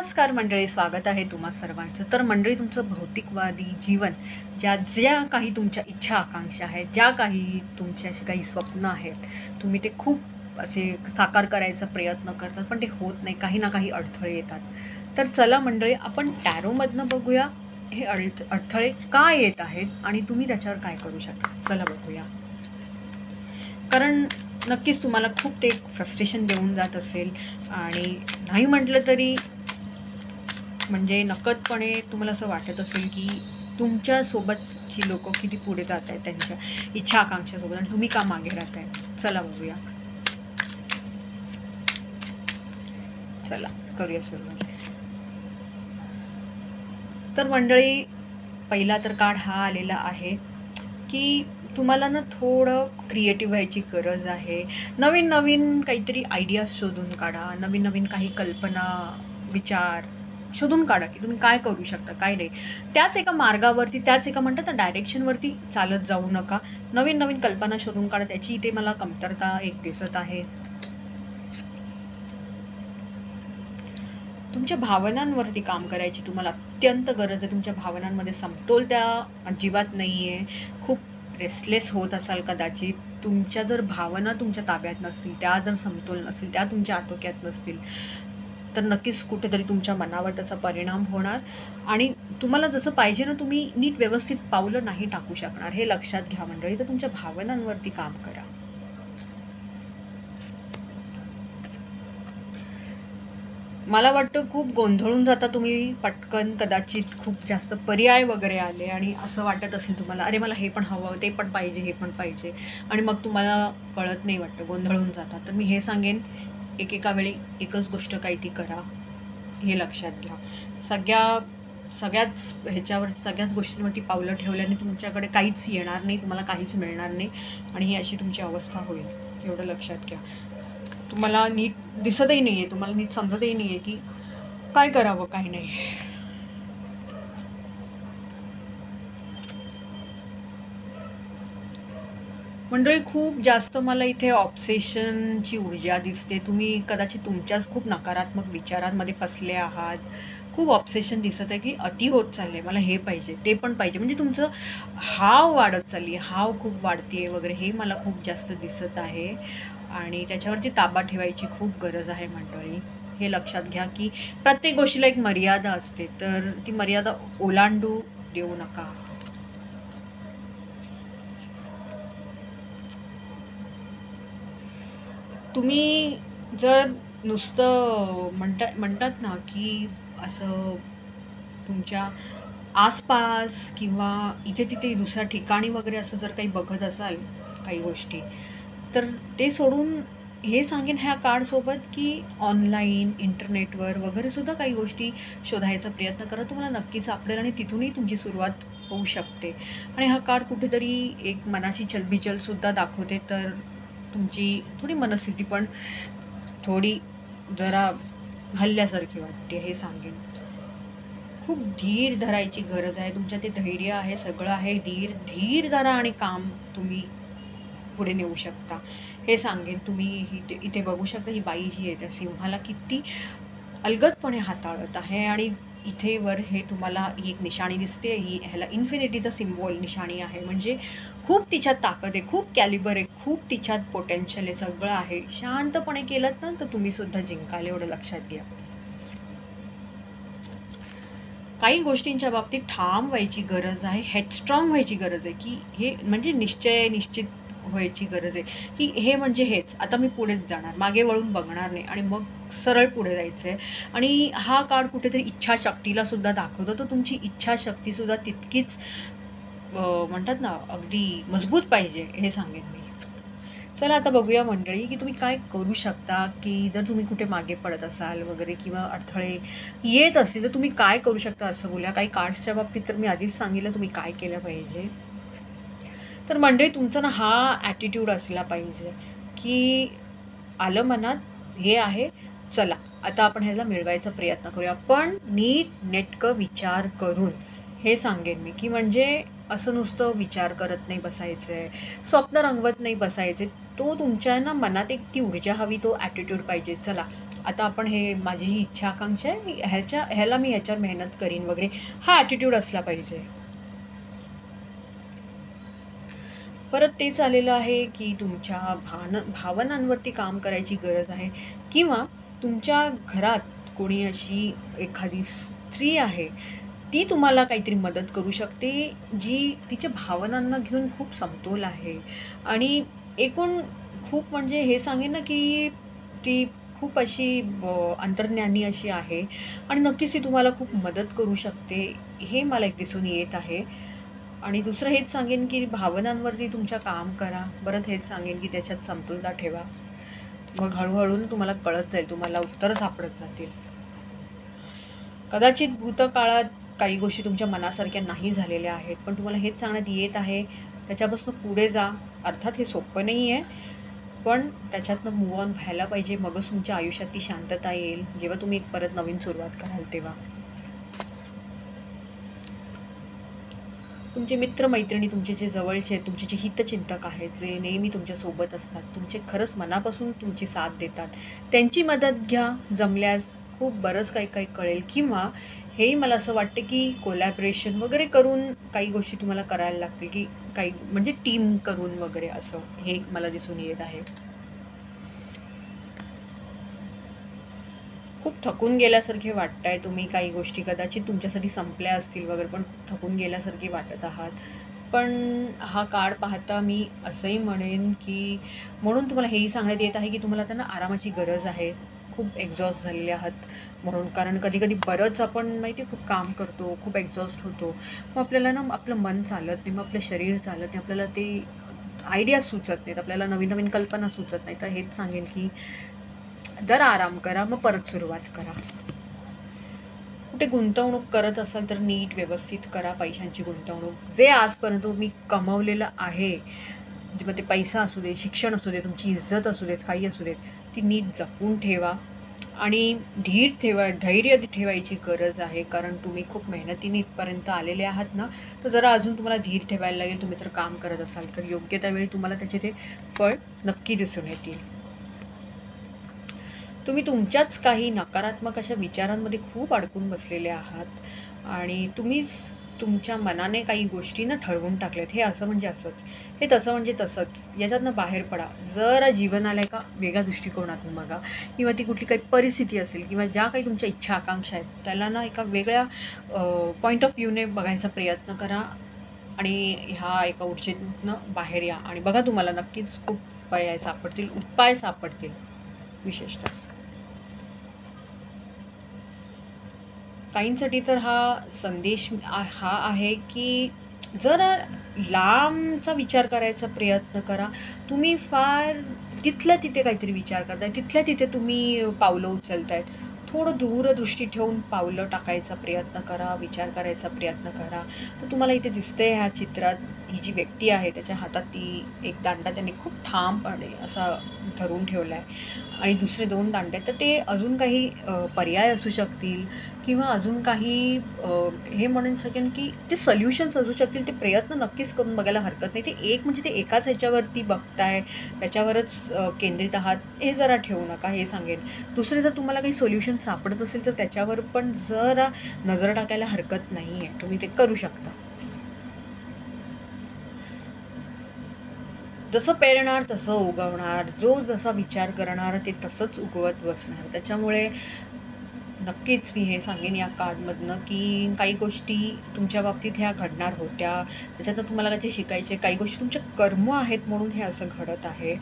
नमस्कार मंडळी, स्वागत आहे तुम्हा सर्वांचं. तर मंडळी, तुमचं भौतिकवादी जीवन, ज्या काही तुमच्या इच्छा आकांक्षा आहेत, ज्या काही तुमचे असे काही स्वप्न आहेत, तुम्ही ते खूप असे साकार करायचा प्रयत्न करतात, पण ते होत नाही, काही ना काही अडथळे येतात. तर चला मंडळी, आपण टॅरोमधनं बघूया हे अडथळे का येत आहेत आणि तुम्ही त्याच्यावर काय करू शकता. चला बघूया. कारण नक्कीच तुम्हाला खूप ते फ्रस्ट्रेशन देऊन जात असेल आणि नाही म्हटलं तरी म्हणजे नकळतपणे तुम्हाला असं वाटत असेल की तुमच्यासोबतची लोक किती पुढे जात आहेत त्यांच्या इच्छा आकांक्षासोबत आणि तुम्ही का मागे राहत आहे. चला बघूया. चला करूया सुरुवात. तर मंडळी, पहिला तर कार्ड हा आलेला आहे की तुम्हाला ना थोडं क्रिएटिव्ह व्हायची गरज आहे. नवीन नवीन काहीतरी आयडिया शोधून काढा, नवीन नवीन काही कल्पना विचार शोधून काढा की तुम्ही काय करू शकता, काय नाही. त्याच एका मार्गावरती, त्याच एका म्हणतात ना डायरेक्शनवरती चालत जाऊ नका. नवीन नवीन कल्पना शोधून काढा. त्याची इथे मला कमतरता एक दिसत आहे. तुमच्या भावनांवरती काम करायची तुम्हाला अत्यंत गरज आहे. तुमच्या भावनांमध्ये समतोल त्या अजिबात नाही आहे. खूप रेस्टलेस होत असाल कदाचित. तुमच्या जर भावना तुमच्या ताब्यात नसतील, त्या जर समतोल नसतील, त्या तुमच्या आटोक्यात नसतील, तर नक्कीच कुठेतरी तुमच्या मनावर त्याचा परिणाम होणार आणि तुम्हाला जसं पाहिजे ना तुम्ही नीट व्यवस्थित पावलं नाही टाकू शकणार. हे लक्षात घ्या मंडळी. तर तुमच्या भावनांवरती काम करा. मला वाटतं खूप गोंधळून जाता तुम्ही पटकन. कदाचित खूप जास्त पर्याय वगैरे आले आणि असं वाटत असेल तुम्हाला, अरे मला हे पण हवं, ते पण पाहिजे, हे पण पाहिजे, आणि मग तुम्हाला कळत नाही, वाटतं गोंधळून जाता. तर मी हे सांगेन, एकेका वेळी एकच गोष्ट काही ती करा, हे लक्षात घ्या. सगळ्याच ह्याच्यावरती, सगळ्याच गोष्टींवरती पावलं ठेवल्याने तुमच्याकडे काहीच येणार नाही, तुम्हाला काहीच मिळणार नाही आणि ही अशी तुमची अवस्था होईल. एवढं लक्षात घ्या. तुम्हाला नीट दिसतही नाही आहे, तुम्हाला नीट समजतही नाही आहे की काय करावं, काय नाही. मंडळी, खूप जास्त मला इथे ऑब्सेशनची ऊर्जा दिसते. तुम्ही कदाचित तुमच्याच खूप नकारात्मक विचारांमध्ये फसले आहात. खूप ऑब्सेशन दिसत आहे की अति होत चालले, मला हे पाहिजे, ते पण पाहिजे. म्हणजे तुमचं हाव वाढत चालली, हाव खूप वाढते वगैरे, हे मला खूप जास्त दिसत आहे आणि त्याच्यावरती ताबा ठेवायची खूप गरज आहे मंडळी. हे लक्षात घ्या की प्रत्येक गोष्टीला एक मर्यादा असते, तर ती मर्यादा ओलांडू देऊ नका. तुम्ही जर नुसतं म्हणतात ना की असं तुमच्या आसपास किंवा इथे तिथे दुसऱ्या ठिकाणी वगैरे असं जर काही बघत असाल काही गोष्टी, तर ते सोडून हे सांगेन ह्या कार्डसोबत की ऑनलाईन इंटरनेटवर वगैरे सुद्धा काही गोष्टी शोधायचा प्रयत्न करा. तुम्हाला नक्कीच सापडेल आणि तिथूनही तुमची सुरुवात होऊ शकते. आणि हा कार्ड कुठेतरी एक मनाची चलबिचलसुद्धा दाखवते. तर तुमची थोडी मनस्थिती पण थोडी जरा हल्ल्यासारखी वाटते, हे सांगेन. खूप धीर धरायची गरज आहे. तुमच्या ते धैर्य आहे, सगळं आहे. धीर धरा आणि काम तुम्ही पुढे नेऊ शकता, हे सांगेन. तुम्ही इथे बघू शकता, ही बाई जी आहे त्या सिंहाला किती अलगदपणे हाताळत आहे आणि इथे वर हे तुम्हाला ही एक निशाणी दिसते. ही ह्याला इन्फिनिटीचा सिम्बॉल निशाणी आहे. म्हणजे खूप तिच्यात ताकद आहे, खूप कॅलिबर आहे, खूप तिच्यात पोटेन्शियल आहे, सगळं आहे. शांतपणे केलं ना तर तुम्ही सुद्धा जिंकाल, एवढं लक्षात घ्या. काही गोष्टींच्या बाबतीत ठाम व्हायची गरज आहे, हेडस्ट्रॉंग व्हायची गरज आहे की हे म्हणजे निश्चित व्हायची गरज आहे की हे म्हणजे हेच, आता मी पुढेच जाणार, मागे वळून बघणार नाही आणि मग सरळ पुढे जायचं आहे. आणि हा कार्ड कुठेतरी इच्छाशक्तीला सुद्धा दाखवतो. तर तुमची इच्छाशक्तीसुद्धा तितकीच म्हणतात ना अगदी मजबूत पाहिजे, हे सांगेन मी. चला आता बघूया मंडळी की तुम्ही काय करू शकता, की जर तुम्ही कुठे मागे पडत असाल वगैरे किंवा अडथळे येत असतील तर तुम्ही काय करू शकता, असं बोलूया. काही कार्ड्सच्या बाबतीत तर मी आधीच सांगितलं तुम्ही काय केलं पाहिजे. तर मंडळी, तुमचा ना हा ॲटिट्यूड असला पाहिजे की आलं मनात, हे आहे, चला आता आपण ह्याला मिळवायचा प्रयत्न करूया, पण नीट नेटकं विचार करून, हे सांगेन मी. की म्हणजे असं नुसतं विचार करत नाही बसायचं आहे, स्वप्न रंगवत नाही बसायचे. तो तुमच्या ना मनात एक ती ऊर्जा हवी, तो ॲटिट्यूड पाहिजे. चला आता आपण हे माझी ही इच्छा आकांक्षा आहे, ह्याला मी ह्याच्यावर मेहनत करीन वगैरे, हा ॲटिट्यूड असला पाहिजे. परत तेच आलेलं आहे की तुमच्या भावनांवरती काम करायची गरज आहे, किंवा तुमच्या घरात कोणी अशी एखादी स्त्री आहे, ती तुम्हाला काहीतरी मदत करू शकते, जी तिच्या भावनांना घेऊन खूप समतोल आहे. आणि एकूण खूप म्हणजे हे सांगेन ना की ती खूप अशी अंतर्ज्ञानी अशी आहे, आणि नक्कीच ती तुम्हाला खूप मदत करू शकते, हे मला एक दिसून येत आहे. आणि दुसरं हेच सांगेन की भावनांवरती तुमच्या काम करा. परत हेच सांगेन की त्याच्यात समतोलता ठेवा. मग हळूहळू ना तुम्हाला कळत जाईल, तुम्हाला उत्तरं सापडत जातील. कदाचित भूतकाळात काही गोष्टी तुमच्या मनासारख्या नाही झालेल्या आहेत, पण तुम्हाला हेच सांगण्यात येत आहे, त्याच्यापासून पुढे जा. अर्थात हे सोपं नाही आहे, पण त्याच्यातनं मूव्ह ऑन व्हायला पाहिजे. मगच तुमच्या आयुष्यात ती शांतता येईल, जेव्हा तुम्ही एक परत नवीन सुरुवात कराल तेव्हा. तुमचे मित्रमैत्रिणी, तुमचे जे जवळचे आहेत, तुमचे जे हितचिंतक आहेत, जे नेहमी तुमच्यासोबत असतात, तुमचे खरंच मनापासून तुमची साथ देतात, त्यांची मदत घ्या. जमल्यास खूप बरंच काही काही कळेल. किंवा हेही मला असं वाटतं की कोलॅबरेशन वगैरे करून काही गोष्टी तुम्हाला करायला लागतील, की काही म्हणजे टीम करून वगैरे, असं हे मला दिसून येत आहे. खूप थकून गेल्यासारखे वाटताय तुम्ही. काही गोष्टी कदाचित तुमच्यासाठी संपल्या असतील वगैरे, पण खूप थकून गेल्यासारखे वाटत आहात. पण हा काळ पाहता मी असंही म्हणेन की, म्हणून तुम्हाला हेही सांगण्यात येत आहे की तुम्हाला त्यांना आरामाची गरज आहे. खूप एक्झॉस्ट झालेले आहात म्हणून. कारण कधी कधी बरंच आपण माहिती खूप काम करतो, खूप एक्झॉस्ट होतो, मग आपल्याला ना आपलं मन चालत नाही, मग आपलं शरीर चालत नाही, आपल्याला ते आयडिया सुचत नाहीत, आपल्याला नवीन नवीन कल्पना सुचत नाही. तर हेच सांगेन की जरा आराम करा, मग परत सुरुवात करा. कुठे गुंतवणूक करत असाल तर नीट व्यवस्थित करा पैशांची गुंतवणूक. जे आजपर्यंत तुम्ही कमवलेलं आहे, मग ते पैसा असू दे, शिक्षण असू दे, तुमची इज्जत असू देत, काही असू देत, ती नीट जपून ठेवा. आणि धैर्य ठेवायची गरज आहे. कारण तुम्ही खूप मेहनतीने इथपर्यंत आलेले आहात ना, तर जरा अजून तुम्हाला धीर ठेवायला लागेल. तुम्ही जर काम करत असाल तर योग्य त्यावेळी तुम्हाला त्याचे ते फळ नक्की दिसून येतील. तुम्ही तुमच्याच काही नकारात्मक अशा विचारांमध्ये खूप अडकून बसलेले आहात, आणि तुम्हीच तुमच्या मनाने काही गोष्टी ना ठरवून टाकल्यात. हे असं म्हणजे असंच, हे तसं म्हणजे तसंच. याच्यातनं बाहेर पडा. जरा जीवनाला एका वेगळ्या दृष्टिकोनातून बघा, किंवा ती कुठली काही परिस्थिती असेल, किंवा ज्या काही तुमच्या इच्छा आकांक्षा आहेत, त्याला ना एका वेगळ्या पॉईंट ऑफ व्ह्यूने बघायचा प्रयत्न करा. आणि ह्या एका ऊर्जेतनं बाहेर या, आणि बघा तुम्हाला नक्कीच खूप पर्याय सापडतील, उपाय सापडतील. विशेषतः काहींसाठी तर हा संदेश हा आहे की जरा लांबचा विचार करायचा प्रयत्न करा. तुम्ही फार तिथल्या तिथे काहीतरी विचार करताय, तिथल्या तिथे तुम्ही पावलं उचलतायत. थोडं दूरदृष्टी ठेवून पावलं टाकायचा प्रयत्न करा, विचार करायचा प्रयत्न करा. तर तुम्हाला इथे दिसतंय ह्या चित्रात, ही जी व्यक्ती आहे त्याच्या हातात ती एक दांडा त्याने खूप ठामपणे असा धरून ठेवला आहे, आणि दुसरे 2 दांडे. तर ते अजून काही पर्याय असू शकतील, किंवा अजून काही हे म्हणू शकेन की ते सोल्युशन्स असू शकतील. ते प्रयत्न नक्कीच करून बघायला हरकत नाही. ते एक म्हणजे ते एकाच ह्याच्यावरती बघताय, त्याच्यावरच केंद्रित आहात, हे जरा ठेवू नका, हे सांगेन. दुसरे जर तुम्हाला काही सोल्युशन सापडत असेल तर त्याच्यावर पण जरा नजर टाकायला हरकत नाही आहे, तुम्ही ते करू शकता. जसं पेरणार तसं उगवणार, जो जसा विचार करणार ते तसंच उगवत बसणार. त्याच्यामुळे नक्कीच मी हे सांगेन या कार्डमधनं की काही गोष्टी तुमच्या बाबतीत ह्या घडणार होत्या, त्याच्यातनं तुम्हाला काहीतरी शिकायचे. काही गोष्टी तुमचे कर्म आहेत म्हणून हे असं घडत आहे.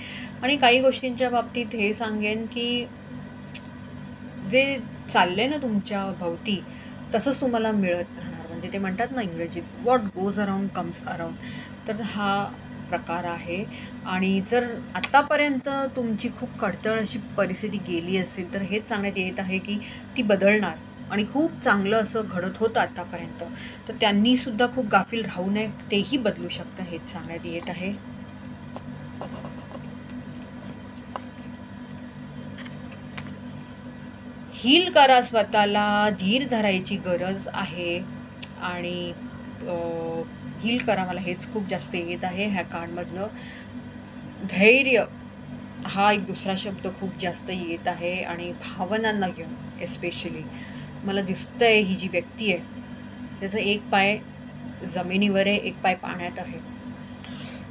आणि काही गोष्टींच्या बाबतीत हे सांगेन की जे चाललंय ना तुमच्या भोवती, तसंच तुम्हाला मिळत राहणार. म्हणजे ते म्हणतात ना इंग्रजीत, what goes around comes around. तर हा प्रकार आहे. आणि जर आत्तापर्यंत तुमची खूप खडतर अशी परिस्थिती गेली असेल तर हेच सांगण्यात येत आहे की ती बदलणार, आणि खूप चांगलं असं घडत होतं आत्तापर्यंत, तर त्यांनीसुद्धा खूप गाफील राहू नये, तेही बदलू शकतं, हेच सांगण्यात येत आहे. हील करा स्वतःला, धीर धरायची गरज आहे. आणि हील करा, मला हेच खूप जास्त येत आहे ह्या कार्डमधनं. धैर्य हा एक दुसरा शब्द खूप जास्त येत आहे आणि भावनांना घेऊन एस्पेशली मला दिसतंय ही जी व्यक्ती आहे त्याचा एक पाय जमिनीवर आहे, एक पाय पाण्यात आहे.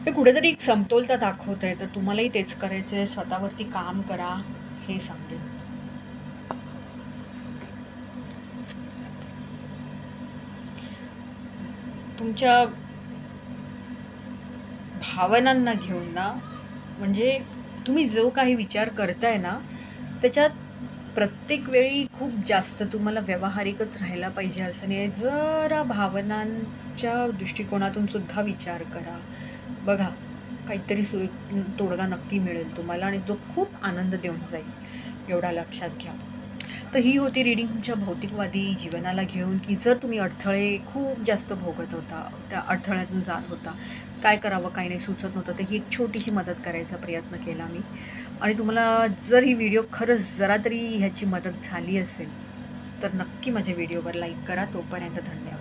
हे कुठेतरी एक समतोलता दाखवत आहे. तर तुम्हालाही तेच करायचं आहे. स्वतःवरती काम करा हे सांगेन. तुमच्या भावनांना घेऊन ना, म्हणजे तुम्ही जो काही विचार करताय ना त्याच्यात प्रत्येक वेळी खूप जास्त तुम्हाला व्यावहारिकच राहायला पाहिजे असं नाही. जरा भावनांच्या दृष्टिकोनातून सुद्धा विचार करा. बघा, काहीतरी तोडगा नक्की मिळेल तुम्हाला आणि तो खूप आनंद देऊन जाईल, एवढा लक्षात घ्या. तर ही होती रीडिंग तुमच्या भौतिकवादी जीवनाला घेऊन, की जर तुम्ही अडथळे खूप जास्त भोगत होता, त्या अडथळ्यातून जात होता, काय करावं काय नाही सुचत नव्हतं, तर ही एक छोटीशी मदत करायचा प्रयत्न केला मी. आणि तुम्हाला जर ही व्हिडिओ खरंच जरा तरी ह्याची मदत झाली असेल तर नक्की माझ्या व्हिडिओवर लाईक करा. तोपर्यंत धन्यवाद.